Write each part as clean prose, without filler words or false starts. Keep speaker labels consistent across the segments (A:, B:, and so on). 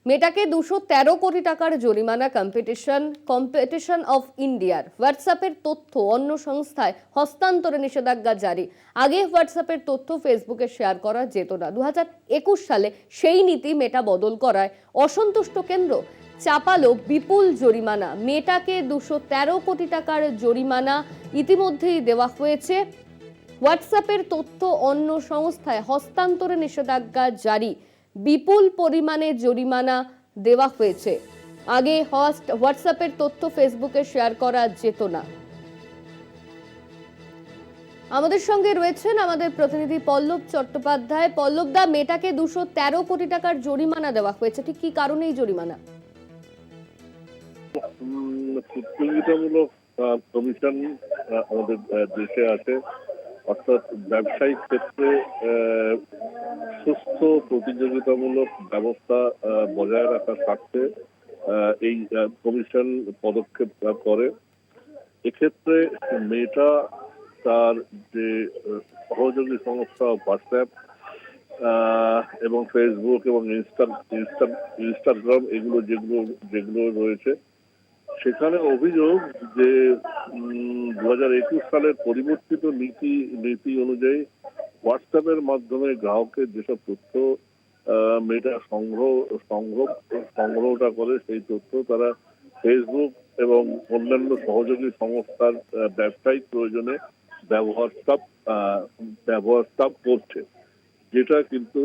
A: মেটাকে 213 কোটি টাকার জরিমানা কম্পিটিশন অফ ইন্ডিয়ার। হোয়াটসঅ্যাপের তথ্য অন্য সংস্থায় হস্তান্তরে নিষেধাজ্ঞা জারি। আগে হোয়াটসঅ্যাপের তথ্য ফেসবুকে শেয়ার করা যেত না। 2021 সালে সেই নীতি মেটা বদল করায় অসন্তুষ্ট কেন্দ্র চাপালো বিপুল জরিমানা। মেটাকে 213 কোটি টাকার জরিমানা ইতিমধ্যেই দেওয়া হয়েছে। হোয়াটসঅ্যাপের তথ্য অন্য সংস্থায় হস্তান্তরে নিষেধাজ্ঞা জারি। বিপুল পরিমাণে জরিমানা দেওয়া হয়েছে। আগে হোয়াটসঅ্যাপের তথ্য ফেসবুকে শেয়ার করা যেত না। আমাদের সঙ্গে রয়েছেন আমাদের প্রতিনিধি পল্লব চট্টোপাধ্যায়। পল্লব দা, মেটাকে 213 কোটি টাকার জরিমানা দেওয়া হয়েছে, ঠিক কি কারণে এই জরিমানা?
B: প্রতিযোগিতামূলক কমিশন আমাদের দেশে আছে, অর্থাৎ ব্যবসায়িক ক্ষেত্রে সুস্থ প্রতিযোগিতামূলক ব্যবস্থা বজায় রাখার স্বার্থে এই কমিশন পদক্ষেপ করে। এক্ষেত্রে মেটা তার যে সহযোগী সংস্থা হোয়াটসঅ্যাপ এবং ফেসবুক এবং ইনস্টাগ্রাম এগুলো যেগুলো রয়েছে, সেখানে অভিযোগ যে 2021 সালের পরিবর্তিত নীতি অনুযায়ী হোয়াটসঅ্যাপের মাধ্যমে গ্রাহকের যেসব তথ্য মেটা সংগ্রহটা করে, সেই তথ্য তারা ফেসবুক এবং অন্যান্য সহযোগী সংস্থার ব্যবসায়িক প্রয়োজনে ব্যবহার করছে, যেটা কিন্তু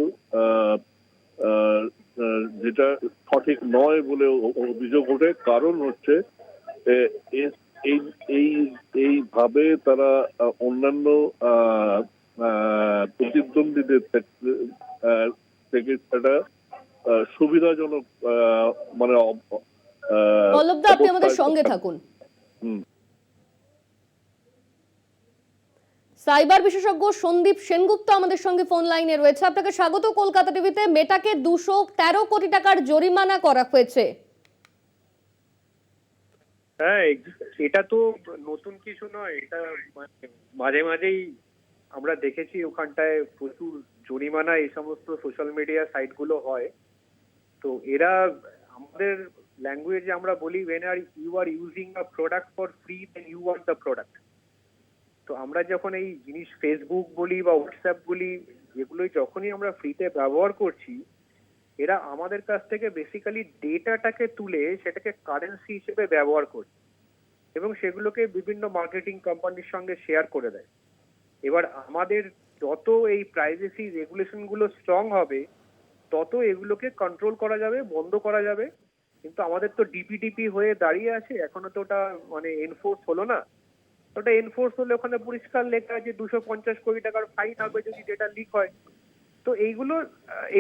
B: যেটা সঠিক নয় বলে অভিযোগ ওঠে। কারণ হচ্ছে এইভাবে তারা অন্যান্য প্রতিদ্বন্দ্বীদের থেকে একটা সুবিধাজনক মানে
A: পল্লব দা, আপনি আমাদের সঙ্গে থাকুন। সাইবার বিশেষজ্ঞ সন্দীপ সেনগুপ্ত আমাদের সঙ্গে ফোন লাইনে রয়েছে। আপনাকে স্বাগত কলকাতা টিভিতে। মেটাকে 213 কোটি টাকার জরিমানা করা হয়েছে।
C: হ্যাঁ, এটা তো নতুন কিছু নয়। এটা মাঝে মাঝেই আমরা দেখেছি ওখানটায় প্রচুর জরিমানা এই সমস্ত সোশ্যাল মিডিয়া সাইট গুলো হয়। তো এরা আমাদের ল্যাঙ্গুয়েজে আমরা বলি, when you are using a product for free then you are the product। তো আমরা যখন এই জিনিস ফেসবুক বলি বা হোয়াটসঅ্যাপ বলি, যেগুলোই যখনই আমরা ফ্রিতে ব্যবহার করছি, এরা আমাদের কাছ থেকে বেসিক্যালি ডেটাটাকে তুলে সেটাকে কারেন্সি হিসেবে ব্যবহার করছে এবং সেগুলোকে বিভিন্ন মার্কেটিং কোম্পানির সঙ্গে শেয়ার করে দেয়। এবার আমাদের যত এই প্রাইভেসি রেগুলেশন গুলো স্ট্রং হবে, তত এগুলোকে কন্ট্রোল করা যাবে, বন্ধ করা যাবে। কিন্তু আমাদের তো ডিপিডিপি হয়ে দাঁড়িয়ে আছে, এখনো তো ওটা মানে এনফোর্স হলো না। ওটা এনফোর্স হলে ওখানে পরিষ্কার লেখা আছে 250 কোটি টাকার ফাইন হবে যদি ডেটা লিক হয়। তো এইগুলো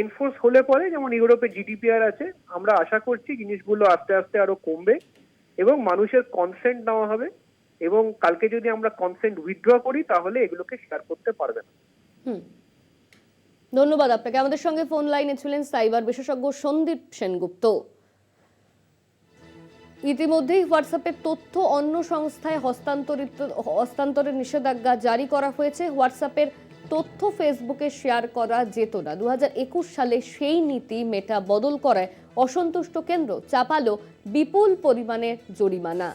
C: এনফোর্স হলে পরে, যেমন ইউরোপে জিডিপিআর আছে, আমরা আশা করছি জিনিসগুলো আস্তে আস্তে আরো কমবে এবং মানুষের কনসেন্ট নেওয়া হবে, এবং কালকে যদি আমরা কনসেন্ট উইথড্র করি তাহলে এগুলোকে শেয়ার করতে পারবে না।
A: ধন্যবাদ আপনাকে। আমাদের সঙ্গে ফোন লাইনে ছিলেন সাইবার বিশেষজ্ঞ সন্দীপ সেনগুপ্ত। ইতিমধ্যেই হোয়াটসঅ্যাপের তথ্য অন্য সংস্থায় হস্তান্তরের নিষেধাজ্ঞা জারি করা হয়েছে। হোয়াটসঅ্যাপের তথ্য ফেসবুকে শেয়ার করা যেত না। 2021 সালে সেই নীতি মেটা বদল করায় অসন্তুষ্ট কেন্দ্র চাপালো বিপুল পরিমাণে জরিমানা।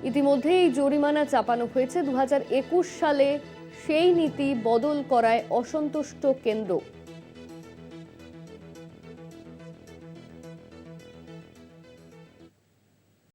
A: ইতিমধ্যেই জরিমানা চাপানো হয়েছে। 2021 সালে সেই নীতি বদল করায় অসন্তুষ্ট কেন্দ্র।